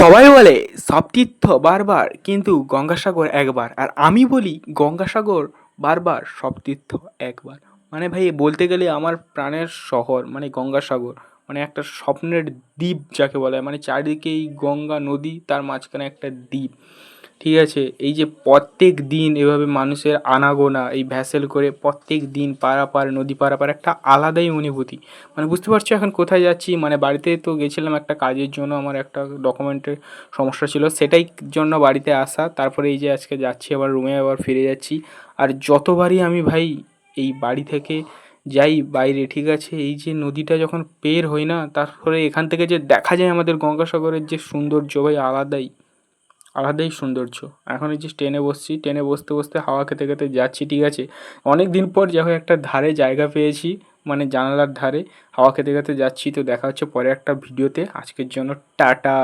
সবাই বলে সব তীর্থ বারবার কিন্তু গঙ্গাসাগর একবার, আর আমি বলি গঙ্গাসাগর বারবার সব তীর্থ একবার। মানে ভাই বলতে গেলে আমার প্রাণের শহর মানে গঙ্গাসাগর, মানে একটা স্বপ্নের দ্বীপ যাকে বলা হয়। মানে চারিদিকেই গঙ্গা নদী, তার মাঝখানে একটা দ্বীপ। ঠিক আছে, এই যে প্রত্যেক দিন এভাবে মানুষের আনাগোনা এই ভ্যাসেল করে প্রত্যেক দিন পারাপার নদী পারাপার একটা আলাদাই অনুভূতি। মানে বুঝতে পারছো এখন কোথায় যাচ্ছি। মানে বাড়িতে তো গেছিলাম একটা কাজের জন্য, আমার একটা ডকুমেন্টের সমস্যা ছিল, সেটাই জন্য বাড়িতে আসা। তারপরে এই যে আজকে যাচ্ছি আবার রুমে, আবার ফিরে যাচ্ছি। আর যতবারই আমি ভাই এই বাড়ি থেকে যাই বাইরে, ঠিক আছে, এই যে নদীটা যখন পের হই না, তারপরে এখান থেকে যে দেখা যায় আমাদের গঙ্গাসাগরের যে সৌন্দর্য ভাই আলাদাই আলাদাই সৌন্দর্য। এখন এই যে ট্রেনে বসছি, ট্রেনে বসতে বসতে হাওয়া খেতে খেতে যাচ্ছি, ঠিক আছে। অনেক দিন পর যা হোক একটা ধারে জায়গা পেয়েছি, মানে জানালার ধারে হাওয়া খেতে খেতে যাচ্ছি। তো দেখা হচ্ছে পরে একটা ভিডিওতে, আজকের জন্য টাটা।